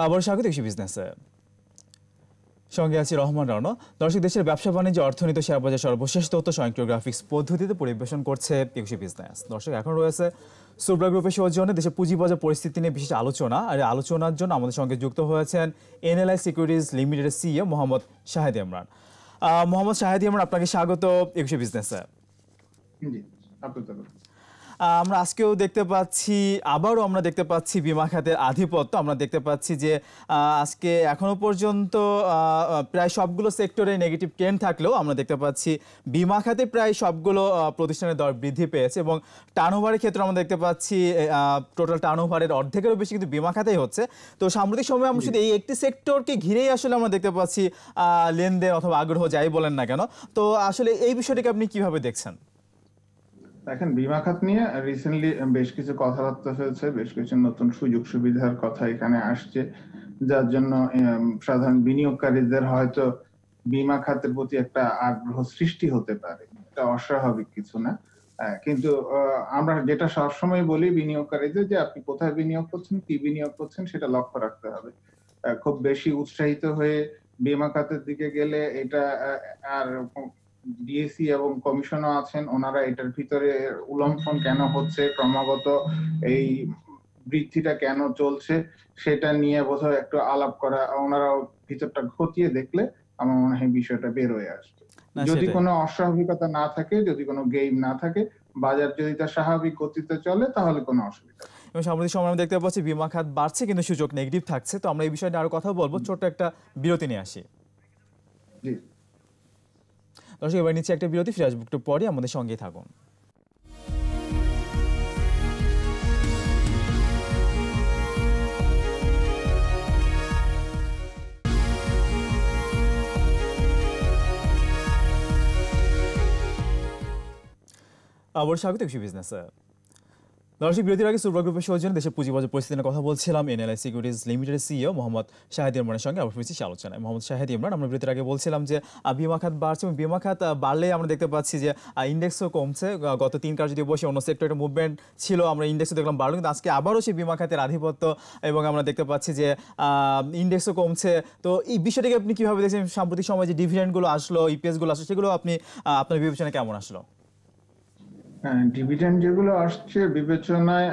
আবার স্বাগত কৃষি বিজনেসে। সঙ্গে আছি রহমান রানা। দর্শক, দেশের ব্যবসা বাণিজ্য, অর্থনীতি, শেয়ার বাজার সর্বশেষ তথ্য স্বয়ংক্রিয়-গ্রাফিক্স পদ্ধতিতে পরিবেশন করছে কৃষি বিজনেস। দর্শক, এখন রয়েছে সুব্রা গ্রুপের সৌজন্যে দেশের পুঁজিবাজার পরিস্থিতি নিয়ে বিশেষ আলোচনা। আর আলোচনার জন্য আমাদের সঙ্গে যুক্ত হয়েছেন এনএলআই সিকিউরিটিজ লিমিটেডের সিইও মোহাম্মদ শাহেদ ইমরান। মোহাম্মদ শাহেদ ইমরান, আপনাকে স্বাগত কৃষি বিজনেসে। আমরা আজকেও দেখতে পাচ্ছি, আবারও আমরা দেখতে পাচ্ছি বিমা খাতের আধিপত্য। আমরা দেখতে পাচ্ছি যে আজকে এখনো পর্যন্ত প্রায় সবগুলো সেক্টরে নেগেটিভ ট্রেন্ড থাকলেও আমরা দেখতে পাচ্ছি বিমা খাতে প্রায় সবগুলো প্রতিষ্ঠানের দর বৃদ্ধি পেয়েছে এবং টার্নওভারের ক্ষেত্রে আমরা দেখতে পাচ্ছি টোটাল টার্নওভারের অর্ধেকেরও বেশি কিন্তু বিমা খাতেই হচ্ছে। তো সাম্প্রতিক সময়ে আমরা শুধু এই একটি সেক্টরকে ঘিরেই আসলে আমরা দেখতে পাচ্ছি লেনদেন অথবা আগ্রহ যাই বলেন না কেন। তো আসলে এই বিষয়টিকে আপনি কিভাবে দেখছেন? দেখেন, বিমা খাত নিয়ে রিসেন্টলি বেশ কিছু কথাবার্তা হয়েছে, বেশ কিছু নতুন সুযোগ সুবিধার কথা এখানে আসছে, যার জন্য সাধারণ বিনিয়োগকারীদের হয়তো বিমা খাতের প্রতি একটা আগ্রহ সৃষ্টি হতে পারে। এটা অস্বাভাবিক কিছু না। কিন্তু আমরা যেটা সবসময় বলি বিনিয়োগকারীদের, যে আপনি কোথায় বিনিয়োগ করছেন, কি বিনিয়োগ করছেন, সেটা লক্ষ্য রাখতে হবে। খুব বেশি উৎসাহিত হয়ে বিমা খাতের দিকে গেলে এটা আর ডিএসি এবং কমিশনও আছেন, ওনারা এটার ভিতরে উল্লঙ্ঘন কেন হচ্ছে, ক্রমাগত এই বৃদ্ধিটা কেন চলছে, সেটা নিয়ে বোধহয় একটু আলাপ করা, ওনারা ভিতরটা খতিয়ে দেখলে আমার মনে হয় বিষয়টা বের হয়ে আসবে। যদি কোনো অস্বাভাবিকতা না থাকে, যদি কোনো গেম না থাকে, বাজার যদি তার স্বাভাবিক গতিতে চলে, তাহলে কোনো অসুবিধা নেই। এবং সাম্প্রতিক সময় আমরা দেখতে পাচ্ছি বিমা খাত বাড়ছে কিন্তু সূচক নেগেটিভ থাকছে। তো আমরা এই বিষয়ে আরো কথা বলবো, ছোট্ট একটা বিরতি নিয়ে আসি। জি দর্শক, এবার নিচে একটা বিরতি, ফিরে আসবো একটু পরে, আমাদের সঙ্গেই থাকুন। আবার স্বাগত কৃষি বিজনেসে। দর্শক, বিরতির আগে সুব্রা গ্রুপের সৌজন্যে দেশের পুঁজিবাজার পরিস্থিতি নিয়ে কথা বলছিলাম এনএলআই সিকিউরিটিজ লিমিটেডের সিইও মোহাম্মদ শাহেদ ইমরানের সঙ্গে। আবার ফিরছি আলোচনায়। মোহাম্মদ শাহেদ ইমরান, আমরা বিরতির আগে বলছিলাম যে বিমা খাত বাড়ছে এবং বিমা খাত বাড়লে আমরা দেখতে পাচ্ছি যে ইন্ডেক্সও কমছে। গত 3 কার্য যদি বসে অন্য সেক্টরের মুভমেন্ট ছিল, আমরা ইন্ডেক্সও দেখলাম বাড়লো, কিন্তু আজকে আবারও সেই বিমা খাতের আধিপত্য এবং আমরা দেখতে পাচ্ছি যে ইন্ডেক্সও কমছে। তো এই বিষয়টাকে আপনি কীভাবে দেখছেন? সাম্প্রতিক সময় যে ডিভিডেন্ডগুলো আসলো, ইপিএসগুলো আসলো, সেগুলো আপনি আপনার বিবেচনায় কেমন আসলো? ডিভিডেন্ড যেগুলো আসছে বিবেচনায়,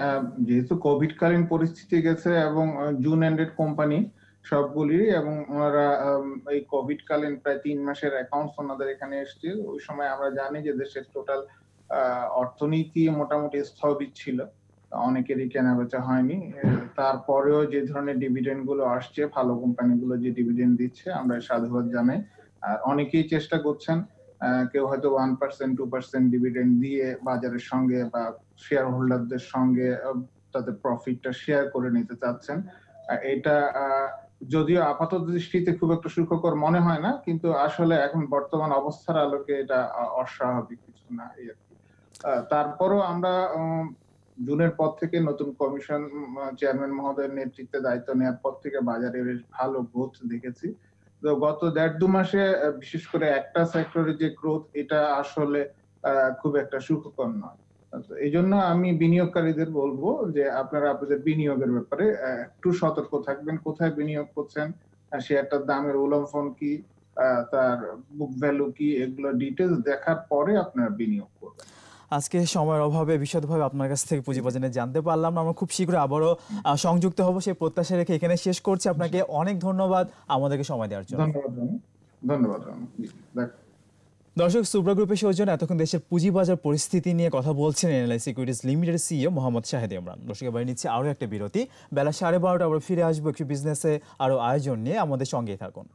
যেহেতু কোভিড কালীন পরিস্থিতি গেছে এবং জুন এন্ডেড কোম্পানি সবগুলি, এবং ওনারা এই কোভিড কালীন প্রায় 3 মাসের অ্যাকাউন্টস ওনাদের এখানে এসছে। ওই সময় আমরা জানি যে দেশের টোটাল অর্থনীতি মোটামুটি স্থবির ছিল, অনেকেরই কেনা বেচা হয়নি। তারপরেও যে ধরনের ডিভিডেন্ড গুলো আসছে, ভালো কোম্পানিগুলো যে ডিভিডেন্ড দিচ্ছে, আমরা সাধুবাদ জানাই। আর অনেকেই চেষ্টা করছেন, কেউ হয়তো 1% 2% ডিভিডেন্ড দিয়ে বাজারের সঙ্গে বা শেয়ার হোল্ডারদের সঙ্গে তাদের প্রফিটটা শেয়ার করে নিতে চাচ্ছেন। এটা যদিও আপাত দৃষ্টিতে খুব একটা সুখকর মনে হয় না, কিন্তু আসলে এখন বর্তমান অবস্থার আলোকে এটা অস্বাভাবিক কিছু না। তারপরও আমরা জুনের পর থেকে নতুন কমিশন চেয়ারম্যান মহোদয়ের নেতৃত্বে দায়িত্ব নেওয়ার পর থেকে বাজারে বেশ ভালো গ্রোথ দেখেছি। তো গত 1.5-2 মাসে বিশেষ করে একটা সেক্টরে যে গ্রোথ, এটা আসলে খুব একটা সুখকর নয়। এই জন্য আমি বিনিয়োগকারীদের বলবো যে আপনারা আপনাদের বিনিয়োগের ব্যাপারে একটু সতর্ক থাকবেন। কোথায় বিনিয়োগ করছেন, শেয়ারটার দামের উল্লঙ্ঘন কি, তার বুক ভ্যালু কি, এগুলো ডিটেইলস দেখার পরে আপনারা বিনিয়োগ করবেন। আজকে সময়ের অভাবে বিশদভাবে আপনার কাছ থেকে পুঁজিবাজার নিয়ে জানতে পারলাম। আমরা খুব শীঘ্রই আবারও সংযুক্ত হব, সেই প্রত্যাশা রেখে এখানে শেষ করছি। আপনাকে অনেক ধন্যবাদ আমাদেরকে সময় দেওয়ার জন্য। ধন্যবাদ। দর্শক, সুব্রা গ্রুপের সৌজন্যে এতক্ষণ দেশের পুঁজিবাজার পরিস্থিতি নিয়ে কথা বলছেন এনএলআই সিকিউরিটিজ লিমিটেডের সিইও মোহাম্মদ শাহেদ ইমরান। দর্শক, এবার নিচ্ছে আরও একটা বিরতি। বেলা 12:30 আবার ফিরে আসবো একটু বিজনেসে আরও আয়োজন নিয়ে। আমাদের সঙ্গেই থাকুন।